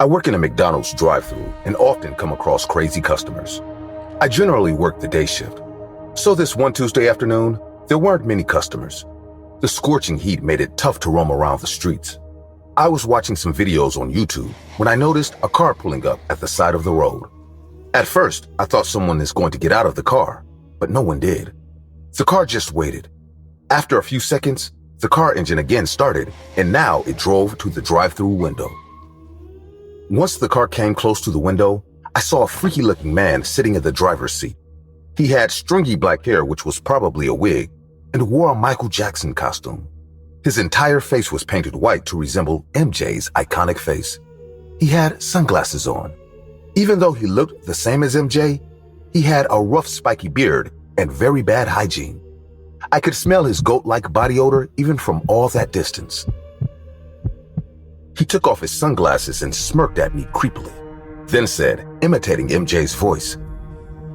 I work in a McDonald's drive-thru and often come across crazy customers. I generally work the day shift. So this one Tuesday afternoon, there weren't many customers. The scorching heat made it tough to roam around the streets. I was watching some videos on YouTube when I noticed a car pulling up at the side of the road. At first, I thought someone is going to get out of the car, but no one did. The car just waited. After a few seconds, the car engine again started, and now it drove to the drive-thru window. Once the car came close to the window, I saw a freaky-looking man sitting in the driver's seat. He had stringy black hair, which was probably a wig, and wore a Michael Jackson costume. His entire face was painted white to resemble MJ's iconic face. He had sunglasses on. Even though he looked the same as MJ, he had a rough spiky beard and very bad hygiene. I could smell his goat-like body odor even from all that distance. He took off his sunglasses and smirked at me creepily, then said, imitating MJ's voice,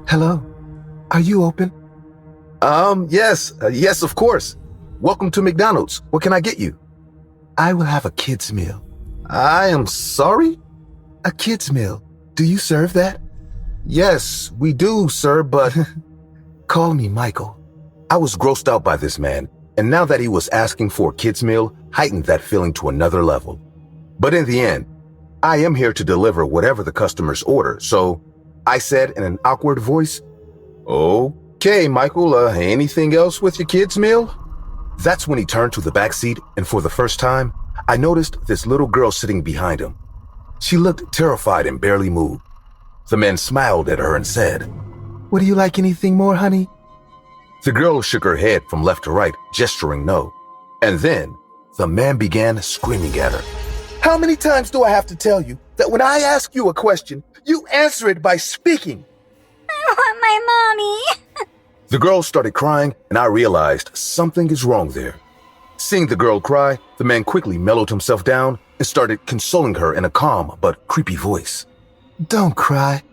"Hello, are you open?" Yes, of course. Welcome to McDonald's. What can I get you?" "I will have a kid's meal." "I am sorry?" "A kid's meal. Do you serve that?" "Yes, we do, sir, but..." "Call me Michael." I was grossed out by this man, and now that he was asking for a kid's meal heightened that feeling to another level. But in the end, I am here to deliver whatever the customers order, so I said in an awkward voice, "Okay, Michael, anything else with your kid's meal?" That's when he turned to the back seat, and for the first time, I noticed this little girl sitting behind him. She looked terrified and barely moved. The man smiled at her and said, "Would you like anything more, honey?" The girl shook her head from left to right, gesturing no. And then, the man began screaming at her. "How many times do I have to tell you that when I ask you a question, you answer it by speaking?" "I want my mommy." The girl started crying, and I realized something is wrong there. Seeing the girl cry, the man quickly mellowed himself down and started consoling her in a calm but creepy voice. "Don't cry.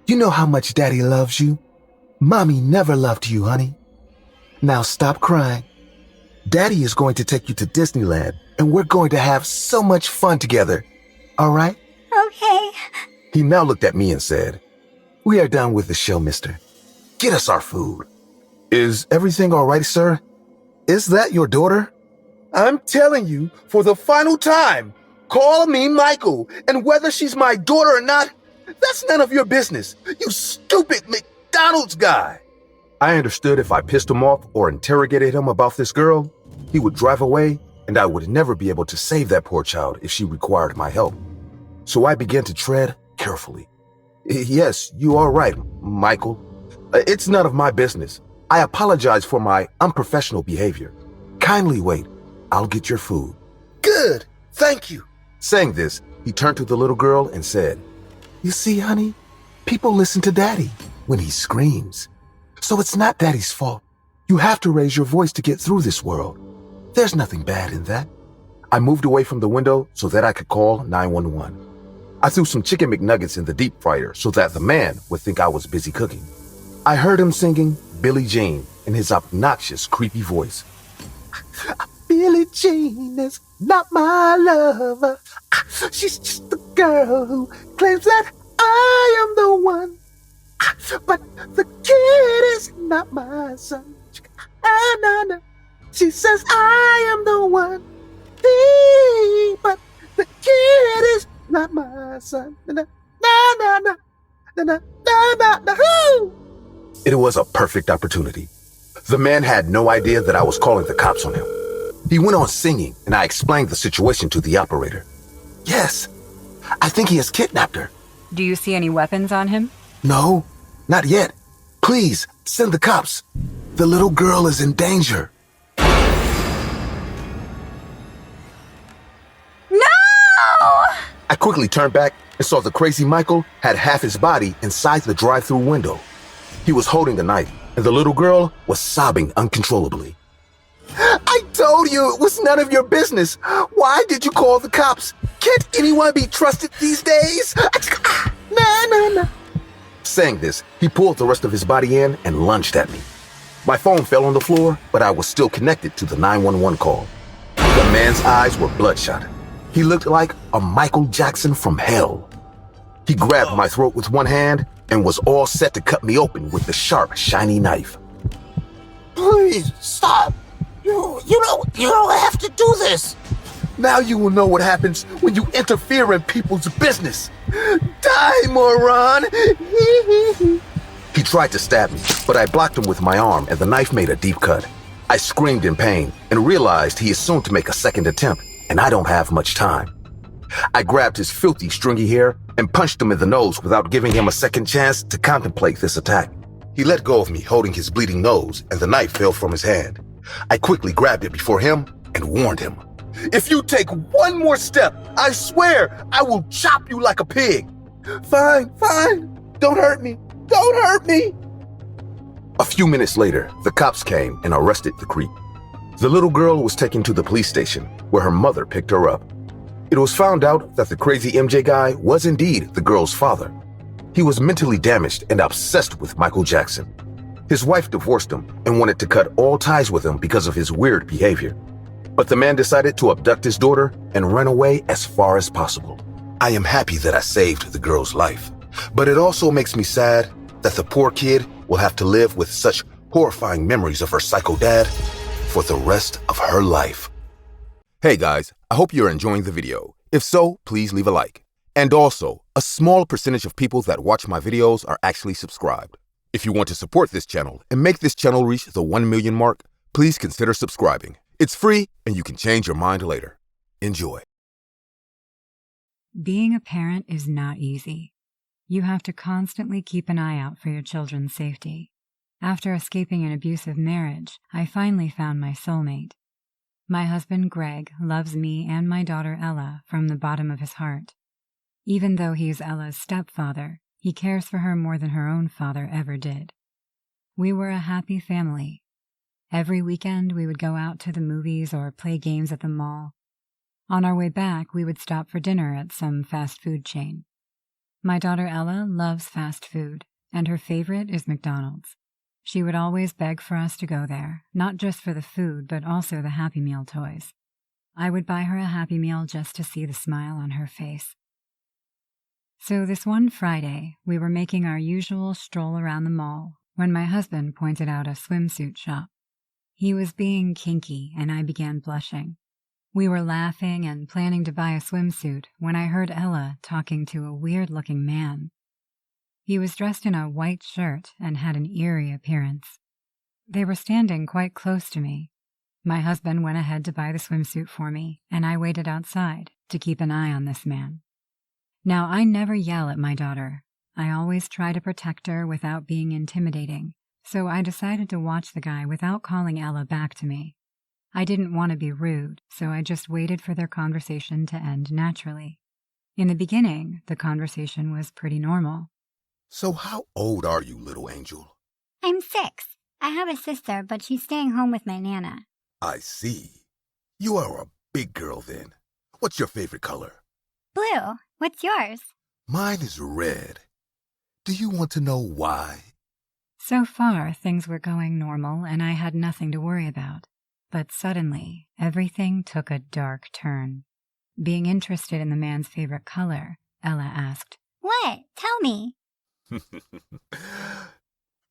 You know how much Daddy loves you. Mommy never loved you, honey. Now stop crying. Daddy is going to take you to Disneyland, and we're going to have so much fun together. All right?" "Okay." He now looked at me and said, "We are done with the show, mister. Get us our food." "Is everything all right, sir? Is that your daughter?" "I'm telling you, for the final time, call me Michael, and whether she's my daughter or not, that's none of your business, you stupid McDonald's guy." I understood if I pissed him off or interrogated him about this girl, he would drive away, and I would never be able to save that poor child if she required my help. So I began to tread carefully. "Yes, you are right, Michael. It's none of my business. I apologize for my unprofessional behavior. Kindly wait. I'll get your food." "Good, thank you." Saying this, he turned to the little girl and said, "You see, honey, people listen to Daddy when he screams. So it's not Daddy's fault. You have to raise your voice to get through this world. There's nothing bad in that." I moved away from the window so that I could call 911. I threw some chicken McNuggets in the deep fryer so that the man would think I was busy cooking. I heard him singing Billie Jean in his obnoxious, creepy voice. "Billie Jean is not my lover. She's just the girl who claims that I am the one. But the kid is not my son. No. She says I am the one. But the kid is not my son. No. It was a perfect opportunity. The man had no idea that I was calling the cops on him. He went on singing, and I explained the situation to the operator. "Yes, I think he has kidnapped her." Do you see any weapons on him? "No, not yet. Please, send the cops. The little girl is in danger." No! I quickly turned back and saw the crazy Michael had half his body inside the drive-thru window. He was holding a knife, and the little girl was sobbing uncontrollably. "I told you it was none of your business. Why did you call the cops? Can't anyone be trusted these days?" No. Saying this, he pulled the rest of his body in and lunged at me. My phone fell on the floor, but I was still connected to the 911 call. The man's eyes were bloodshot. He looked like a Michael Jackson from hell. He grabbed my throat with one hand and was all set to cut me open with the sharp, shiny knife. Please, stop. You don't have to do this. Now you will know what happens when you interfere in people's business. Die, moron! He tried to stab me, but I blocked him with my arm and the knife made a deep cut. I screamed in pain and realized he is soon to make a second attempt, and I don't have much time. I grabbed his filthy, stringy hair and punched him in the nose without giving him a second chance to contemplate this attack. He let go of me, holding his bleeding nose, and the knife fell from his hand. I quickly grabbed it before him and warned him. If you take one more step, I swear I will chop you like a pig. Fine. Don't hurt me. Don't hurt me. A few minutes later, the cops came and arrested the creep. The little girl was taken to the police station, where her mother picked her up. It was found out that the crazy MJ guy was indeed the girl's father. He was mentally damaged and obsessed with Michael Jackson. His wife divorced him and wanted to cut all ties with him because of his weird behavior. But the man decided to abduct his daughter and run away as far as possible. I am happy that I saved the girl's life, but it also makes me sad that the poor kid will have to live with such horrifying memories of her psycho dad for the rest of her life. Hey guys, I hope you're enjoying the video. If so, please leave a like. And also, a small percentage of people that watch my videos are actually subscribed. If you want to support this channel and make this channel reach the 1 million mark, please consider subscribing. It's free and you can change your mind later. Enjoy. Being a parent is not easy. You have to constantly keep an eye out for your children's safety. After escaping an abusive marriage, I finally found my soulmate. My husband, Greg, loves me and my daughter, Ella, from the bottom of his heart. Even though he is Ella's stepfather, he cares for her more than her own father ever did. We were a happy family. Every weekend, we would go out to the movies or play games at the mall. On our way back, we would stop for dinner at some fast food chain. My daughter, Ella, loves fast food, and her favorite is McDonald's. She would always beg for us to go there, not just for the food, but also the Happy Meal toys. I would buy her a Happy Meal just to see the smile on her face. So this one Friday, we were making our usual stroll around the mall when my husband pointed out a swimsuit shop. He was being kinky, and I began blushing. We were laughing and planning to buy a swimsuit when I heard Ella talking to a weird-looking man. He was dressed in a white shirt and had an eerie appearance. They were standing quite close to me. My husband went ahead to buy the swimsuit for me, and I waited outside to keep an eye on this man. Now, I never yell at my daughter. I always try to protect her without being intimidating, so I decided to watch the guy without calling Ella back to me. I didn't want to be rude, so I just waited for their conversation to end naturally. In the beginning, the conversation was pretty normal. So how old are you, little angel? I'm 6. I have a sister, but she's staying home with my Nana. I see. You are a big girl then. What's your favorite color? Blue. What's yours? Mine is red. Do you want to know why? So far, things were going normal and I had nothing to worry about. But suddenly, everything took a dark turn. Being interested in the man's favorite color, Ella asked, What? Tell me.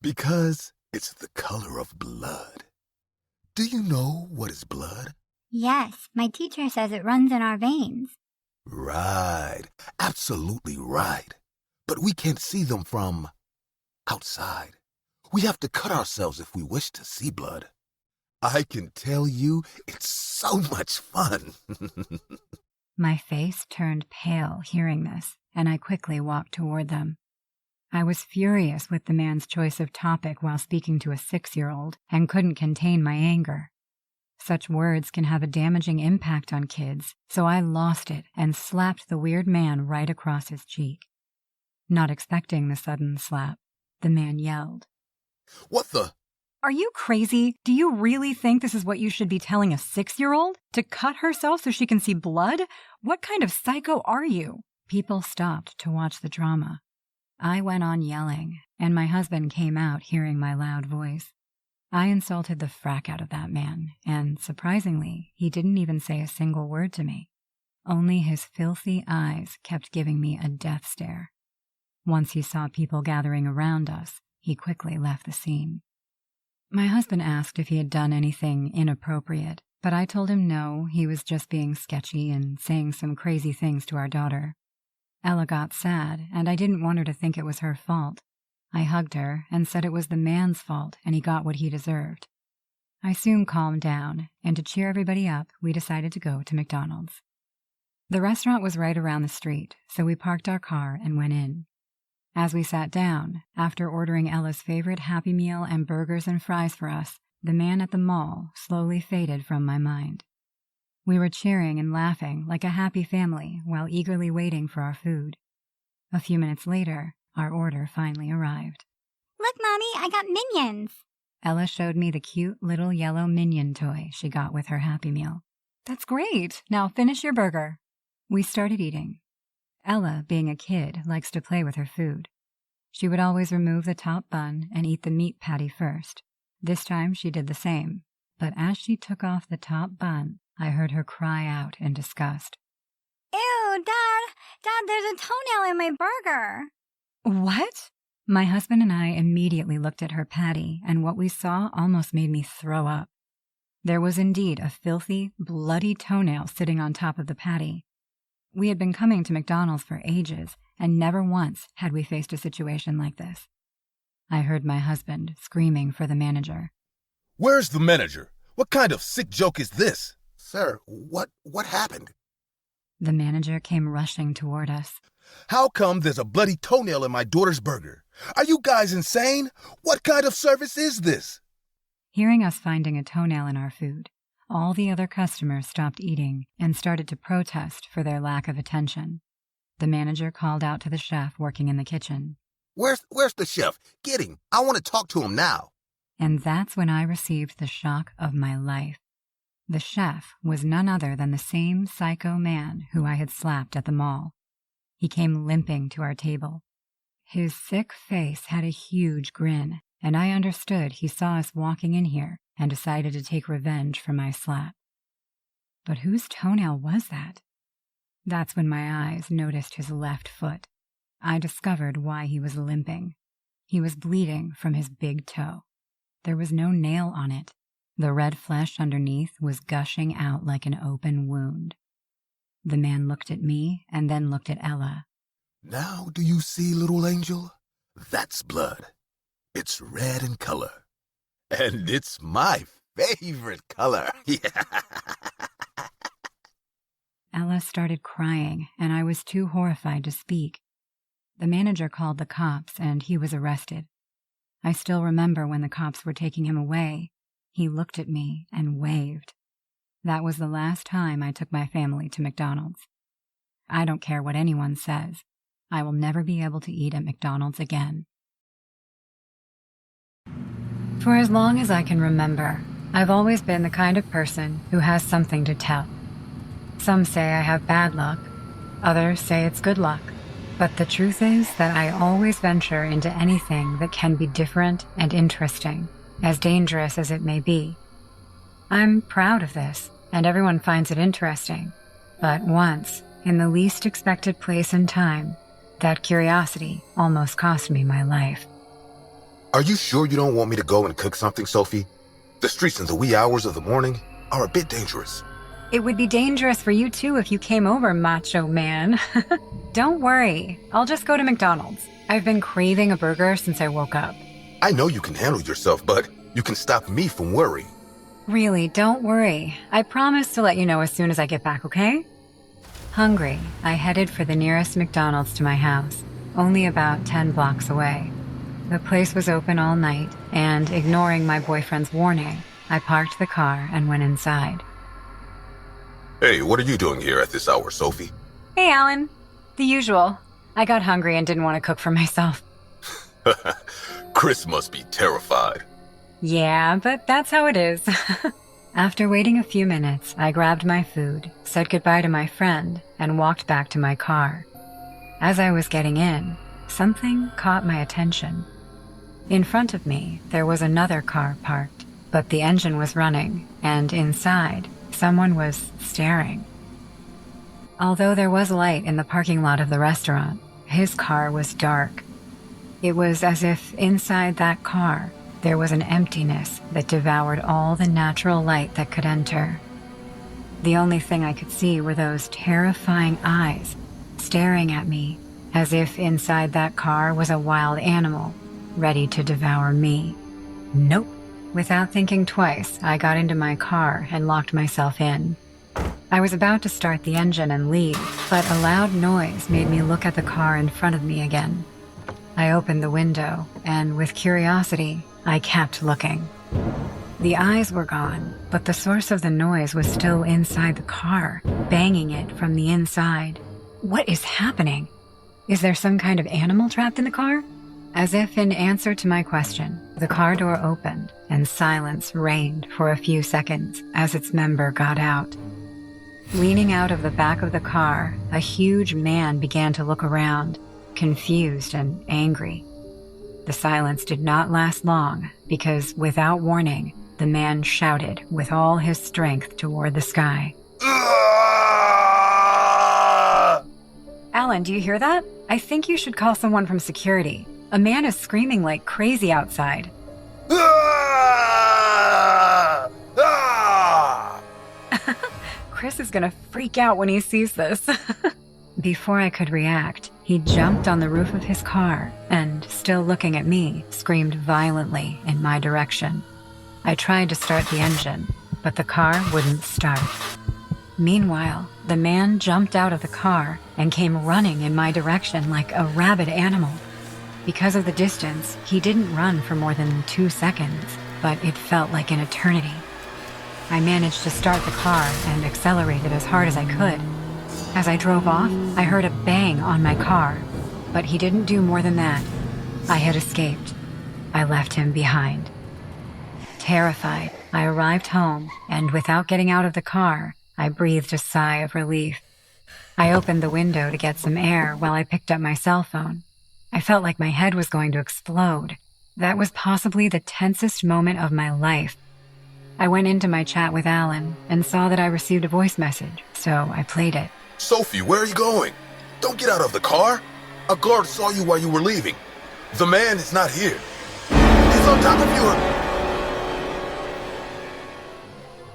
Because it's the color of blood. Do you know what is blood? Yes, my teacher says it runs in our veins. Right. Absolutely right. But we can't see them from outside. We have to cut ourselves if we wish to see blood. I can tell you it's so much fun. My face turned pale hearing this, and I quickly walked toward them. I was furious with the man's choice of topic while speaking to a 6-year-old and couldn't contain my anger. Such words can have a damaging impact on kids, so I lost it and slapped the weird man right across his cheek. Not expecting the sudden slap, the man yelled, What the? Are you crazy? Do you really think this is what you should be telling a 6-year-old? To cut herself so she can see blood? What kind of psycho are you? People stopped to watch the drama. I went on yelling, and my husband came out hearing my loud voice. I insulted the frack out of that man, and surprisingly, he didn't even say a single word to me. Only his filthy eyes kept giving me a death stare. Once he saw people gathering around us, he quickly left the scene. My husband asked if he had done anything inappropriate, but I told him no, he was just being sketchy and saying some crazy things to our daughter. Ella got sad, and I didn't want her to think it was her fault. I hugged her and said it was the man's fault and he got what he deserved. I soon calmed down, and to cheer everybody up, we decided to go to McDonald's. The restaurant was right around the street, so we parked our car and went in. As we sat down, after ordering Ella's favorite Happy Meal and burgers and fries for us, the man at the mall slowly faded from my mind. We were cheering and laughing like a happy family while eagerly waiting for our food. A few minutes later, our order finally arrived. Look, Mommy, I got Minions. Ella showed me the cute little yellow Minion toy she got with her Happy Meal. That's great. Now finish your burger. We started eating. Ella, being a kid, likes to play with her food. She would always remove the top bun and eat the meat patty first. This time she did the same, but as she took off the top bun, I heard her cry out in disgust. Ew, Dad, there's a toenail in my burger. What? My husband and I immediately looked at her patty, and what we saw almost made me throw up. There was indeed a filthy, bloody toenail sitting on top of the patty. We had been coming to McDonald's for ages, and never once had we faced a situation like this. I heard my husband screaming for the manager. Where's the manager? What kind of sick joke is this? Sir, what happened? The manager came rushing toward us. How come there's a bloody toenail in my daughter's burger? Are you guys insane? What kind of service is this? Hearing us finding a toenail in our food, all the other customers stopped eating and started to protest for their lack of attention. The manager called out to the chef working in the kitchen. Where's the chef? Get him. I want to talk to him now. And that's when I received the shock of my life. The chef was none other than the same psycho man who I had slapped at the mall. He came limping to our table. His sick face had a huge grin, and I understood he saw us walking in here and decided to take revenge for my slap. But whose toenail was that? That's when my eyes noticed his left foot. I discovered why he was limping. He was bleeding from his big toe. There was no nail on it. The red flesh underneath was gushing out like an open wound. The man looked at me and then looked at Ella. Now do you see, little angel? That's blood. It's red in color. And it's my favorite color. Ella started crying, and I was too horrified to speak. The manager called the cops, and he was arrested. I still remember when the cops were taking him away, he looked at me and waved. That was the last time I took my family to McDonald's. I don't care what anyone says. I will never be able to eat at McDonald's again. For as long as I can remember, I've always been the kind of person who has something to tell. Some say I have bad luck, others say it's good luck. But the truth is that I always venture into anything that can be different and interesting, as dangerous as it may be. I'm proud of this, and everyone finds it interesting. But once, in the least expected place and time, that curiosity almost cost me my life. Are you sure you don't want me to go and cook something, Sophie? The streets in the wee hours of the morning are a bit dangerous. It would be dangerous for you too if you came over, macho man. Don't worry, I'll just go to McDonald's. I've been craving a burger since I woke up. I know you can handle yourself, but you can stop me from worrying. Really, don't worry. I promise to let you know as soon as I get back, okay? Hungry, I headed for the nearest McDonald's to my house, only about 10 blocks away. The place was open all night, and ignoring my boyfriend's warning, I parked the car and went inside. Hey, what are you doing here at this hour, Sophie? Hey, Alan. The usual. I got hungry and didn't want to cook for myself. Chris must be terrified. Yeah, but that's how it is. After waiting a few minutes, I grabbed my food, said goodbye to my friend, and walked back to my car. As I was getting in, something caught my attention. In front of me, there was another car parked, but the engine was running, and inside, someone was staring. Although there was light in the parking lot of the restaurant, his car was dark. It was as if inside that car, there was an emptiness that devoured all the natural light that could enter. The only thing I could see were those terrifying eyes staring at me, as if inside that car was a wild animal ready to devour me. Nope. Without thinking twice, I got into my car and locked myself in. I was about to start the engine and leave, but a loud noise made me look at the car in front of me again. I opened the window, and with curiosity, I kept looking. The eyes were gone, but the source of the noise was still inside the car, banging it from the inside. What is happening? Is there some kind of animal trapped in the car? As if in answer to my question, the car door opened, and silence reigned for a few seconds as its member got out. Leaning out of the back of the car, a huge man began to look around, confused and angry. The silence did not last long because, without warning, the man shouted with all his strength toward the sky. Alan, do you hear that? I think you should call someone from security. A man is screaming like crazy outside. Chris is gonna freak out when he sees this. Before I could react, he jumped on the roof of his car and, still looking at me, screamed violently in my direction. I tried to start the engine, but the car wouldn't start. Meanwhile, the man jumped out of the car and came running in my direction like a rabid animal. Because of the distance, he didn't run for more than 2 seconds, but it felt like an eternity. I managed to start the car and accelerated as hard as I could. As I drove off, I heard a bang on my car, but he didn't do more than that. I had escaped. I left him behind. Terrified, I arrived home, and without getting out of the car, I breathed a sigh of relief. I opened the window to get some air while I picked up my cell phone. I felt like my head was going to explode. That was possibly the tensest moment of my life. I went into my chat with Alan and saw that I received a voice message, so I played it. Sophie, where are you going? Don't get out of the car. A guard saw you while you were leaving. The man is not here. He's on top of you.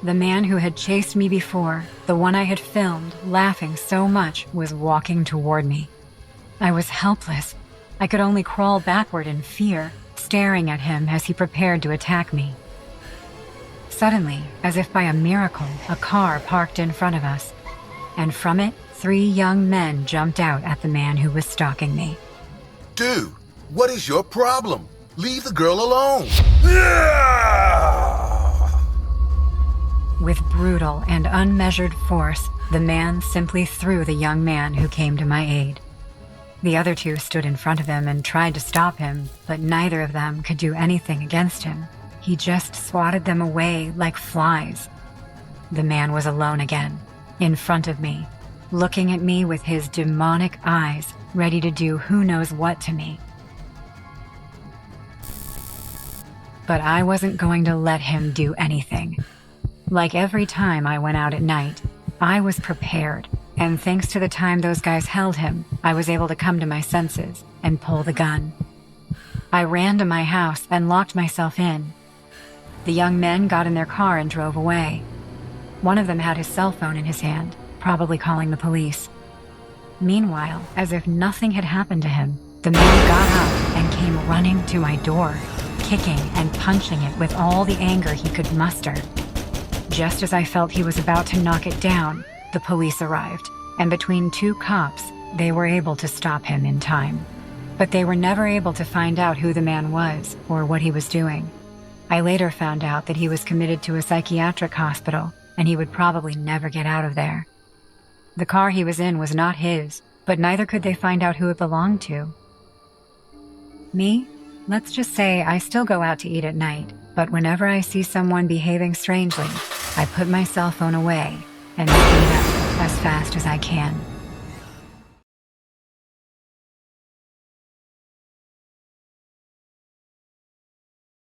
The man who had chased me before, the one I had filmed, laughing so much, was walking toward me. I was helpless. I could only crawl backward in fear, staring at him as he prepared to attack me. Suddenly, as if by a miracle, a car parked in front of us, and from it, 3 young men jumped out at the man who was stalking me. Dude, what is your problem? Leave the girl alone. With brutal and unmeasured force, the man simply threw the young man who came to my aid. The other 2 stood in front of him and tried to stop him, but neither of them could do anything against him. He just swatted them away like flies. The man was alone again, in front of me, looking at me with his demonic eyes, ready to do who knows what to me. But I wasn't going to let him do anything. Like every time I went out at night, I was prepared, and thanks to the time those guys held him, I was able to come to my senses and pull the gun. I ran to my house and locked myself in. The young men got in their car and drove away. One of them had his cell phone in his hand, probably calling the police. Meanwhile, as if nothing had happened to him, the man got up and came running to my door, kicking and punching it with all the anger he could muster. Just as I felt he was about to knock it down, the police arrived, and between 2 cops, they were able to stop him in time. But they were never able to find out who the man was or what he was doing. I later found out that he was committed to a psychiatric hospital, and he would probably never get out of there. The car he was in was not his, but neither could they find out who it belonged to. Me? Let's just say I still go out to eat at night, but whenever I see someone behaving strangely, I put my cell phone away and speed up as fast as I can.